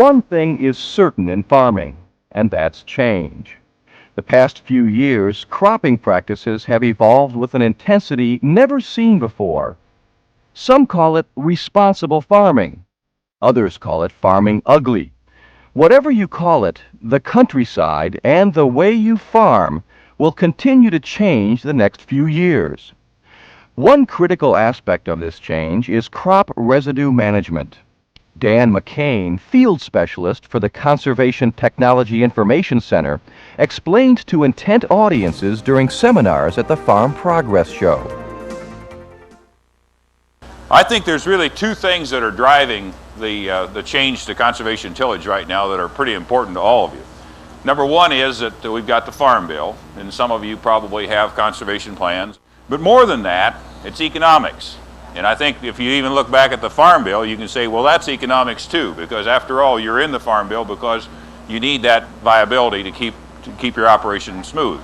One thing is certain in farming, and that's change. The past few years, cropping practices have evolved with an intensity never seen before. Some call it responsible farming. Others call it farming ugly. Whatever you call it, the countryside and the way you farm will continue to change the next few years. One critical aspect of this change is crop residue management. Dan McCain, field specialist for the Conservation Technology Information Center, explained to intent audiences during seminars at the Farm Progress Show. I think there's really two things that are driving the change to conservation tillage right now that are pretty important to all of you. Number one is that we've got the Farm Bill, and some of you probably have conservation plans. But more than that, it's economics. And I think if you even look back at the Farm Bill, you can say, well, that's economics too, because after all, you're in the Farm Bill because you need that viability to keep your operation smooth.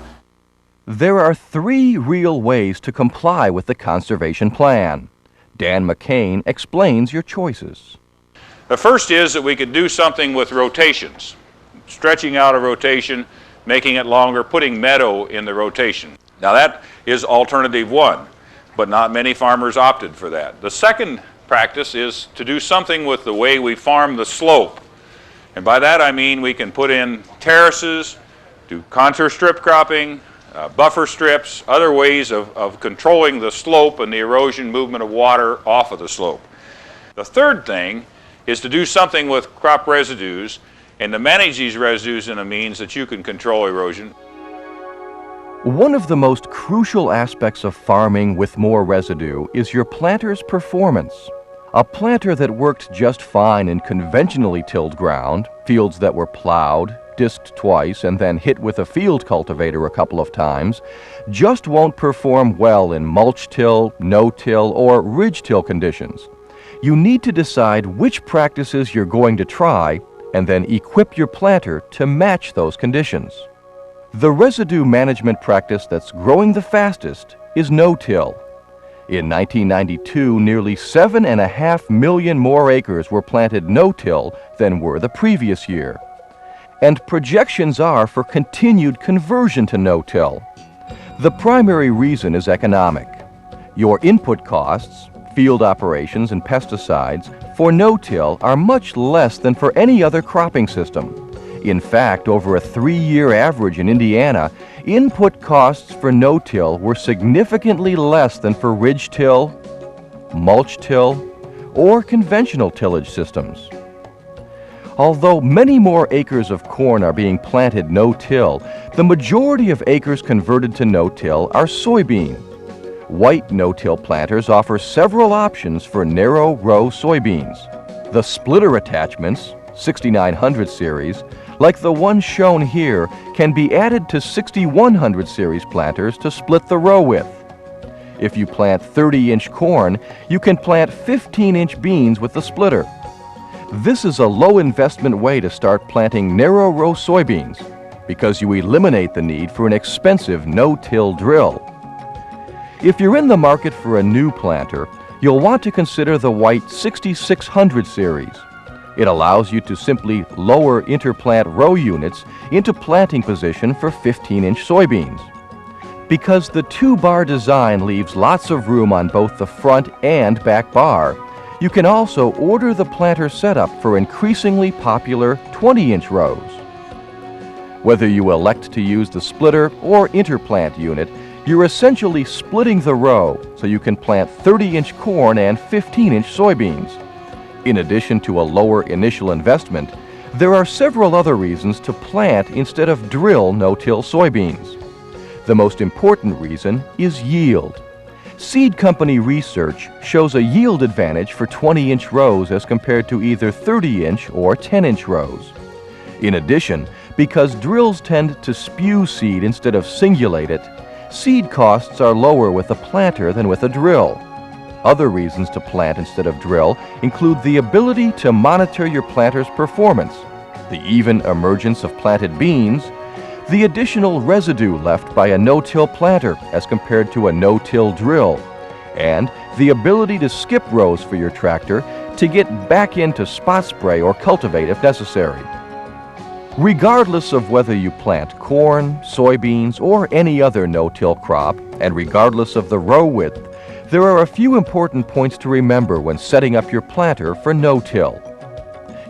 There are three real ways to comply with the conservation plan. Dan McCain explains your choices. The first is that we could do something with rotations, stretching out a rotation, making it longer, putting meadow in the rotation. Now that is alternative one, but not many farmers opted for that. The second practice is to do something with the way we farm the slope. And by that I mean we can put in terraces, do contour strip cropping, buffer strips, other ways of controlling the slope and the erosion movement of water off of the slope. The third thing is to do something with crop residues and to manage these residues in a means that you can control erosion. One of the most crucial aspects of farming with more residue is your planter's performance. A planter that worked just fine in conventionally tilled ground, fields that were plowed, disked twice, and then hit with a field cultivator a couple of times, just won't perform well in mulch till, no-till, or ridge till conditions. You need to decide which practices you're going to try and then equip your planter to match those conditions. The residue management practice that's growing the fastest is no-till. In 1992, nearly 7.5 million more acres were planted no-till than were the previous year. And projections are for continued conversion to no-till. The primary reason is economic. Your input costs, field operations and pesticides for no-till are much less than for any other cropping system. In fact, over a 3-year average in Indiana, input costs for no-till were significantly less than for ridge till, mulch till, or conventional tillage systems. Although many more acres of corn are being planted no-till, the majority of acres converted to no-till are soybean. White no-till planters offer several options for narrow row soybeans. The splitter attachments, 6900 series, like the one shown here, can be added to 6100 series planters to split the row width. If you plant 30-inch corn, you can plant 15-inch beans with the splitter. This is a low-investment way to start planting narrow row soybeans because you eliminate the need for an expensive no-till drill. If you're in the market for a new planter, you'll want to consider the white 6600 series. It allows you to simply lower interplant row units into planting position for 15-inch soybeans. Because the 2-bar design leaves lots of room on both the front and back bar, you can also order the planter setup for increasingly popular 20-inch rows. Whether you elect to use the splitter or interplant unit, you're essentially splitting the row so you can plant 30-inch corn and 15-inch soybeans. In addition to a lower initial investment, there are several other reasons to plant instead of drill no-till soybeans. The most important reason is yield. Seed company research shows a yield advantage for 20-inch rows as compared to either 30-inch or 10-inch rows. In addition, because drills tend to spew seed instead of singulate it, seed costs are lower with a planter than with a drill. Other reasons to plant instead of drill include the ability to monitor your planter's performance, the even emergence of planted beans, the additional residue left by a no-till planter as compared to a no-till drill, and the ability to skip rows for your tractor to get back into spot spray or cultivate if necessary. Regardless of whether you plant corn, soybeans, or any other no-till crop, and regardless of the row width, there are a few important points to remember when setting up your planter for no-till.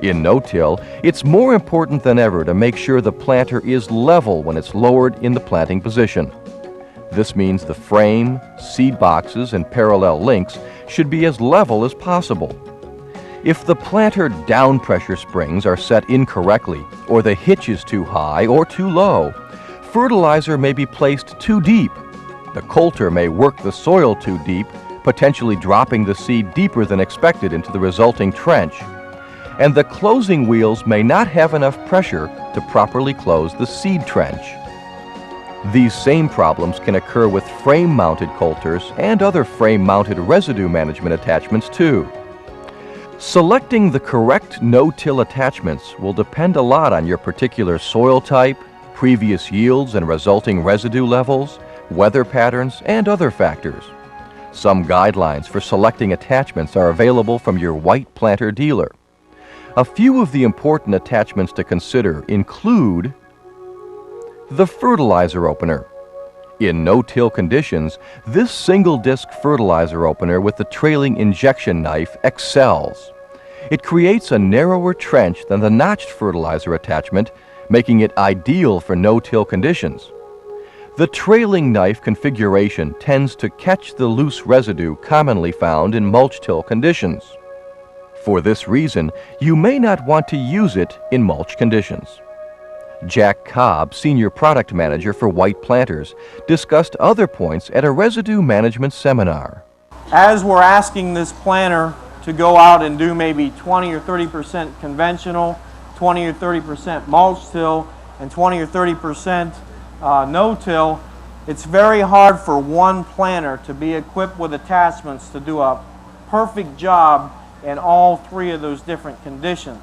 In no-till, it's more important than ever to make sure the planter is level when it's lowered in the planting position. This means the frame, seed boxes, and parallel links should be as level as possible. If the planter down pressure springs are set incorrectly, or the hitch is too high or too low, fertilizer may be placed too deep. The coulter may work the soil too deep, potentially dropping the seed deeper than expected into the resulting trench. And the closing wheels may not have enough pressure to properly close the seed trench. These same problems can occur with frame-mounted coulters and other frame-mounted residue management attachments too. Selecting the correct no-till attachments will depend a lot on your particular soil type, previous yields and resulting residue levels, weather patterns, and other factors. Some guidelines for selecting attachments are available from your white planter dealer. A few of the important attachments to consider include the fertilizer opener. In no-till conditions, this single-disc fertilizer opener with the trailing injection knife excels. It creates a narrower trench than the notched fertilizer attachment, making it ideal for no-till conditions. The trailing knife configuration tends to catch the loose residue commonly found in mulch till conditions. For this reason, you may not want to use it in mulch conditions. Jack Cobb, Senior Product Manager for White Planters, discussed other points at a residue management seminar. As we're asking this planter to go out and do maybe 20 or 30% conventional, 20 or 30% mulch till, and 20 or 30% no-till, it's very hard for one planter to be equipped with attachments to do a perfect job in all three of those different conditions.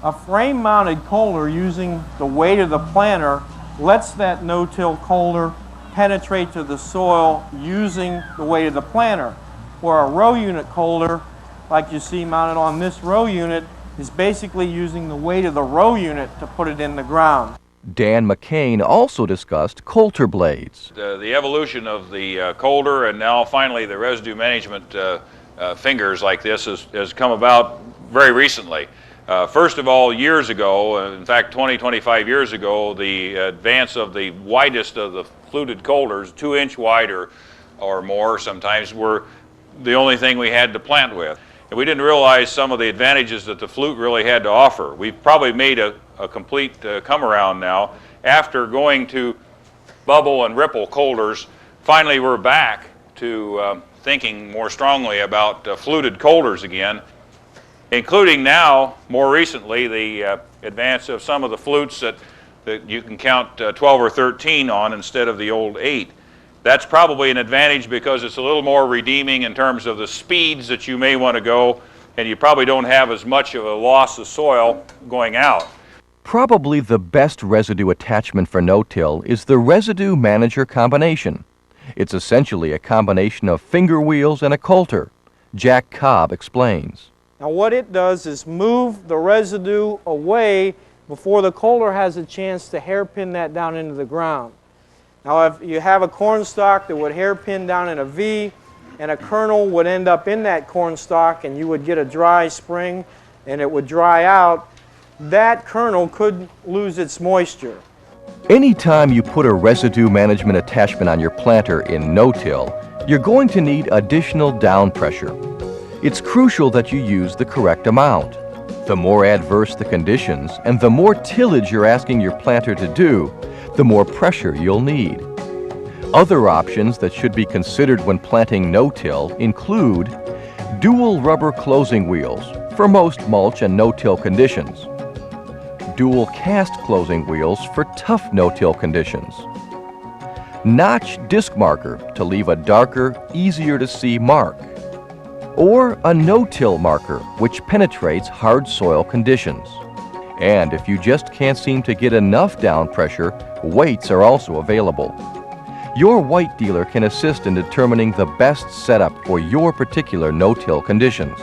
A frame-mounted coulter using the weight of the planter lets that no-till coulter penetrate to the soil using the weight of the planter, where a row unit coulter, like you see mounted on this row unit, is basically using the weight of the row unit to put it in the ground. Dan McCain also discussed coulter blades. The evolution of the coulter and now finally the residue management fingers like this has come about very recently. First of all, years ago, in fact 25 years ago, the advance of the widest of the fluted coulters, 2-inch wide or more sometimes, were the only thing we had to plant with. And we didn't realize some of the advantages that the flute really had to offer. We've probably made a complete come around now. After going to bubble and ripple coulters, finally we're back to thinking more strongly about fluted coulters again, including now, more recently, the advance of some of the flutes that you can count 12 or 13 on instead of the old 8. That's probably an advantage because it's a little more redeeming in terms of the speeds that you may want to go, and you probably don't have as much of a loss of soil going out. Probably the best residue attachment for no-till is the Residue Manager combination. It's essentially a combination of finger wheels and a coulter. Jack Cobb explains. Now what it does is move the residue away before the coulter has a chance to hairpin that down into the ground. Now if you have a corn stalk that would hairpin down in a V and a kernel would end up in that corn stalk and you would get a dry spring and it would dry out, that kernel could lose its moisture. Anytime you put a residue management attachment on your planter in no-till, you're going to need additional down pressure. It's crucial that you use the correct amount. The more adverse the conditions and the more tillage you're asking your planter to do, the more pressure you'll need. Other options that should be considered when planting no-till include dual rubber closing wheels for most mulch and no-till conditions, dual cast closing wheels for tough no-till conditions, notch disc marker to leave a darker, easier to see mark, or a no-till marker which penetrates hard soil conditions. And if you just can't seem to get enough down pressure, weights are also available. Your white dealer can assist in determining the best setup for your particular no-till conditions.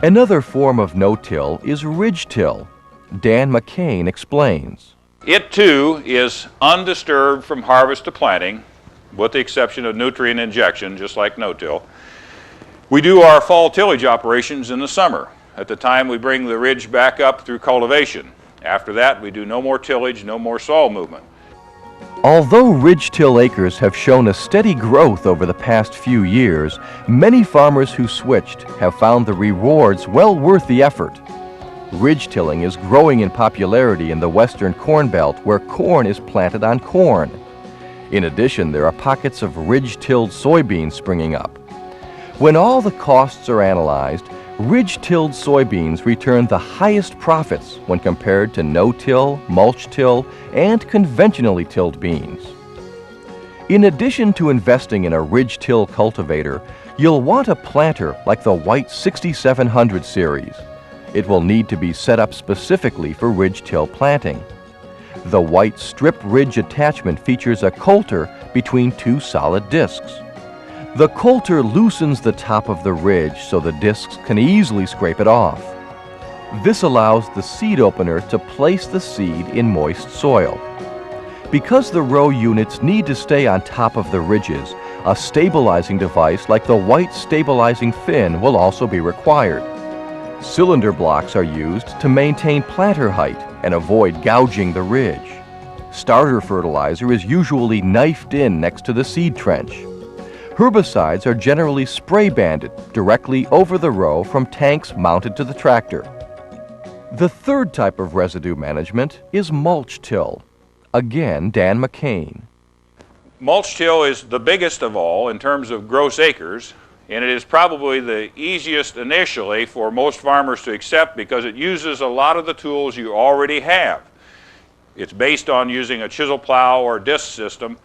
Another form of no-till is ridge till. Dan McCain explains. It too is undisturbed from harvest to planting, with the exception of nutrient injection, just like no-till. We do our fall tillage operations in the summer. At the time we bring the ridge back up through cultivation. After that we do no more tillage, no more soil movement. Although ridge till acres have shown a steady growth over the past few years, many farmers who switched have found the rewards well worth the effort. Ridge tilling is growing in popularity in the western corn belt where corn is planted on corn. In addition, there are pockets of ridge-tilled soybeans springing up. When all the costs are analyzed, ridge-tilled soybeans return the highest profits when compared to no-till, mulch-till, and conventionally tilled beans. In addition to investing in a ridge-till cultivator, you'll want a planter like the White 6700 series. It will need to be set up specifically for ridge-till planting. The White strip ridge attachment features a coulter between two solid discs. The coulter loosens the top of the ridge so the discs can easily scrape it off. This allows the seed opener to place the seed in moist soil. Because the row units need to stay on top of the ridges, a stabilizing device like the White stabilizing fin will also be required. Cylinder blocks are used to maintain planter height and avoid gouging the ridge. Starter fertilizer is usually knifed in next to the seed trench. Herbicides are generally spray banded directly over the row from tanks mounted to the tractor. The third type of residue management is mulch till. Again, Dan McCain. Mulch till is the biggest of all in terms of gross acres, and it is probably the easiest initially for most farmers to accept because it uses a lot of the tools you already have. It's based on using a chisel plow or disc system,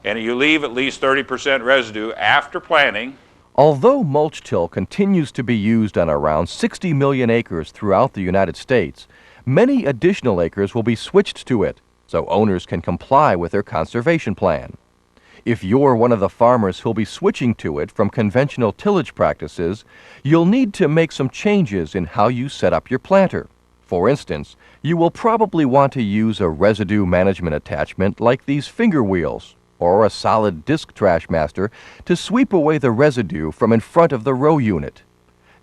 and you leave at least 30% residue after planting. Although mulch till continues to be used on around 60 million acres throughout the United States, many additional acres will be switched to it so owners can comply with their conservation plan. If you're one of the farmers who'll be switching to it from conventional tillage practices, you'll need to make some changes in how you set up your planter. For instance, you will probably want to use a residue management attachment like these finger wheels, or a solid disc trash master to sweep away the residue from in front of the row unit.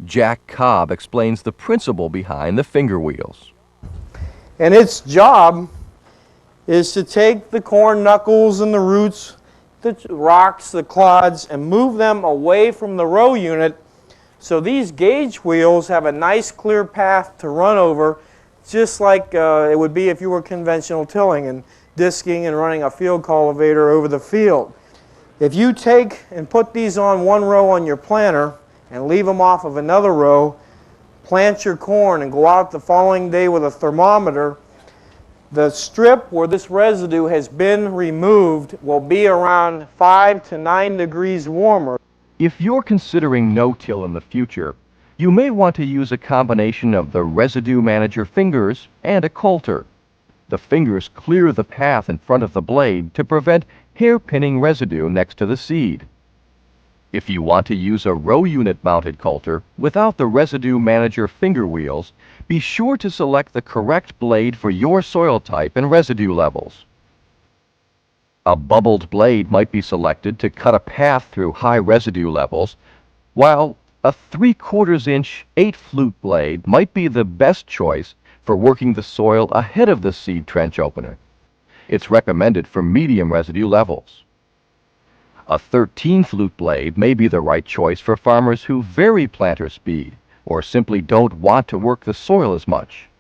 Jack Cobb explains the principle behind the finger wheels. And its job is to take the corn knuckles and the roots, the rocks, the clods, and move them away from the row unit so these gauge wheels have a nice clear path to run over, just like it would be if you were conventional tilling and disking and running a field cultivator over the field. If you take and put these on one row on your planter and leave them off of another row, plant your corn and go out the following day with a thermometer, the strip where this residue has been removed will be around 5 to 9 degrees warmer. If you're considering no-till in the future, you may want to use a combination of the residue manager fingers and a coulter. The fingers clear the path in front of the blade to prevent hairpinning residue next to the seed. If you want to use a row unit mounted coulter without the residue manager finger wheels, be sure to select the correct blade for your soil type and residue levels. A bubbled blade might be selected to cut a path through high residue levels, while a 3/4 inch 8-flute blade might be the best choice for working the soil ahead of the seed trench opener. It's recommended for medium residue levels. A 13-flute blade may be the right choice for farmers who vary planter speed or simply don't want to work the soil as much.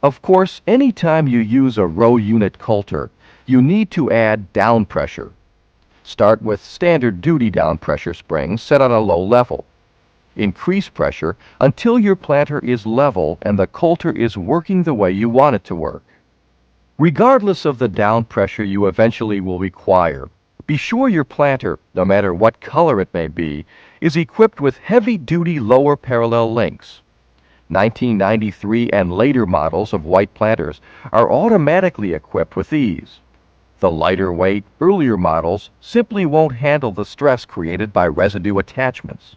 Of course, anytime you use a row unit coulter, you need to add down pressure. Start with standard duty down pressure springs set on a low level. Increase pressure until your planter is level and the coulter is working the way you want it to work. Regardless of the down pressure you eventually will require, be sure your planter, no matter what color it may be, is equipped with heavy-duty lower parallel links. 1993 and later models of white planters are automatically equipped with these. The lighter weight, earlier models simply won't handle the stress created by residue attachments.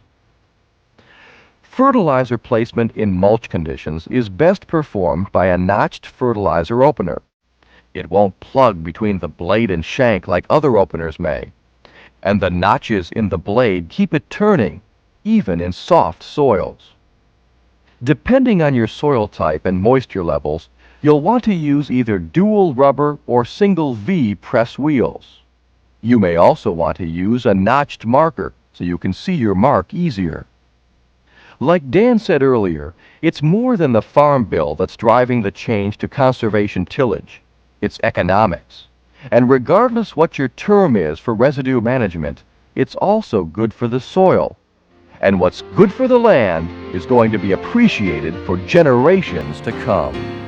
Fertilizer placement in mulch conditions is best performed by a notched fertilizer opener. It won't plug between the blade and shank like other openers may, and the notches in the blade keep it turning, even in soft soils. Depending on your soil type and moisture levels, you'll want to use either dual rubber or single V press wheels. You may also want to use a notched marker so you can see your mark easier. Like Dan said earlier, it's more than the farm bill that's driving the change to conservation tillage. It's economics. And regardless what your term is for residue management, it's also good for the soil. And what's good for the land is going to be appreciated for generations to come.